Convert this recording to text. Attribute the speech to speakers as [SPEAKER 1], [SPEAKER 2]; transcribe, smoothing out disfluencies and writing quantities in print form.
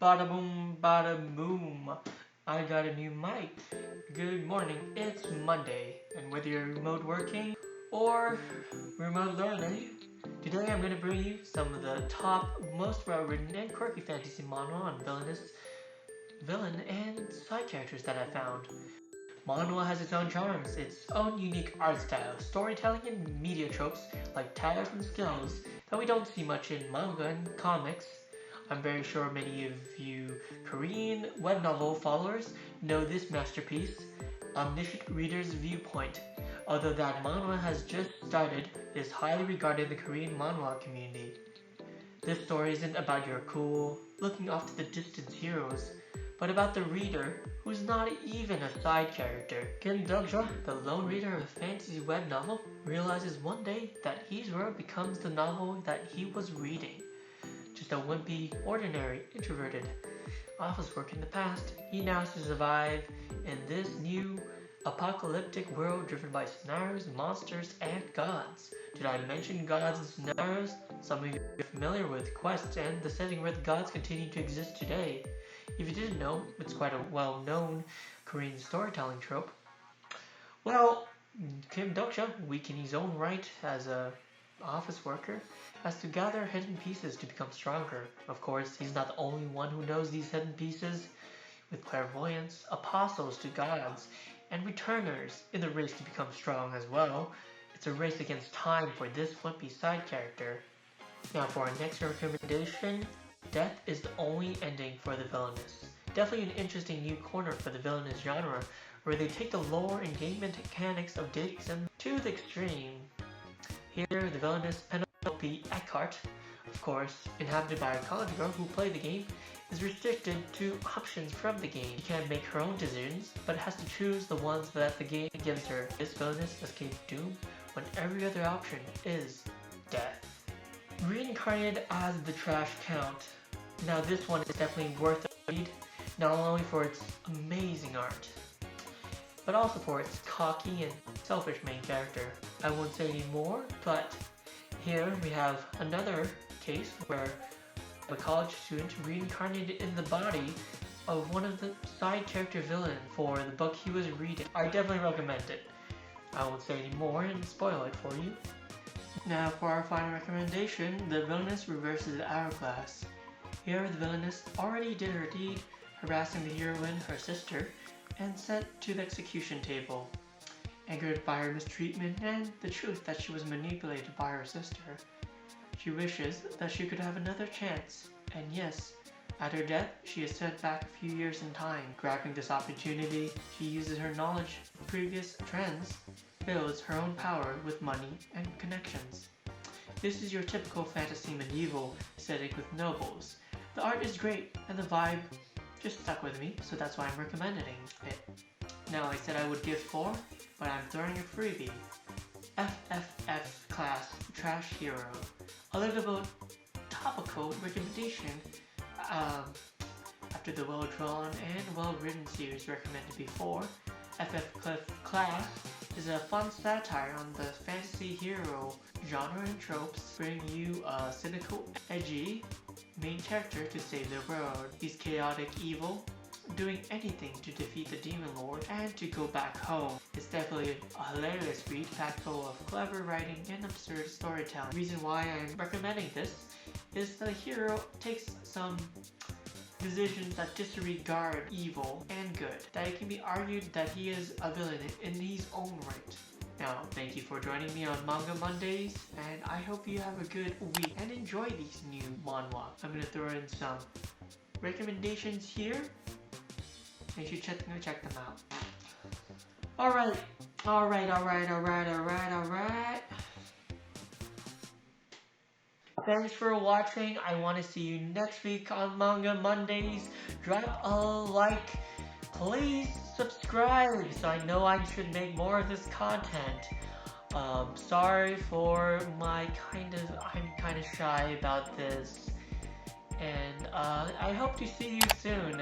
[SPEAKER 1] Bada boom, bada boom. I got a new mic. Good morning, it's Monday, and whether you're remote working or remote learning, today I'm going to bring you some of the top, most well-written and quirky fantasy manhwa on villain and side characters that I found. Manhwa has its own charms, its own unique art style, storytelling, and media tropes like talent and skills that we don't see much in manga and comics. I'm very sure many of you Korean web novel followers know this masterpiece, Omniscient Reader's Viewpoint. Although that manhwa has just started, it is highly regarded in the Korean manhwa community. This story isn't about your cool, looking off to the distance heroes, but about the reader who's not even a side character. Kim Deok-ja, the lone reader of a fantasy web novel, realizes one day that his world becomes the novel that he was reading. Just a wimpy, ordinary, introverted office worker in the past, he now has to survive in this new apocalyptic world driven by scenarios, monsters, and gods. Did I mention gods and scenarios? Some of you are familiar with quests and the setting where the gods continue to exist today. If you didn't know, it's quite a well-known Korean storytelling trope. Well, Kim Deok-ja, weak in his own right as a office worker, has to gather hidden pieces to become stronger. Of course, he's not the only one who knows these hidden pieces. With clairvoyance, apostles to gods, and returners in the race to become strong as well. It's a race against time for this wimpy side character. Now for our next recommendation, death is the only ending for the Villainess. Definitely an interesting new corner for the Villainess genre, where they take the lore and game mechanics of Dixon to the extreme. Here, the Villainess Penelope Eckhart, of course, inhabited by a college girl who played the game, is restricted to options from the game. She can't make her own decisions, but has to choose the ones that the game gives her. This Villainess escapes doom when every other option is death. Reincarnated as the Trash Count. Now this one is definitely worth a read, not only for its amazing art, but also for its cocky and selfish main character. I won't say any more, but here we have another case where a college student reincarnated in the body of one of the side character villains for the book he was reading. I definitely recommend it. I won't say any more and spoil it for you. Now for our final recommendation, the Villainess reverses Hourglass. Here the Villainess already did her deed, harassing the heroine, her sister, and sent to the execution table. Angered by her mistreatment and the truth that she was manipulated by her sister, she wishes that she could have another chance, and yes, at her death, she is sent back a few years in time. Grabbing this opportunity, she uses her knowledge of previous trends, builds her own power with money and connections. This is your typical fantasy medieval setting with nobles. The art is great, and the vibe just stuck with me, so that's why I'm recommending it. Now I said I would give 4, but I'm throwing a freebie. FFF Class Trash Hero. A little topical recommendation after the well-drawn and well-written series recommended before. FF Class is a fun satire on the fantasy hero genre and tropes, bring you a cynical, edgy main character to save the world. He's chaotic evil, doing anything to defeat the Demon Lord and to go back home. It's definitely a hilarious read packed full of clever writing and absurd storytelling. The reason why I'm recommending this is the hero takes some decisions that disregard evil and good, that it can be argued that he is a villain in his own right. Now, thank you for joining me on Manga Mondays, and I hope you have a good week and enjoy these new manhwa. I'm gonna throw in some recommendations here. You should check them out. Alright. Thanks for watching. I want to see you next week on Manga Mondays. Drop a like. Please subscribe so I know I should make more of this content. Sorry for my I'm kind of shy about this. And I hope to see you soon.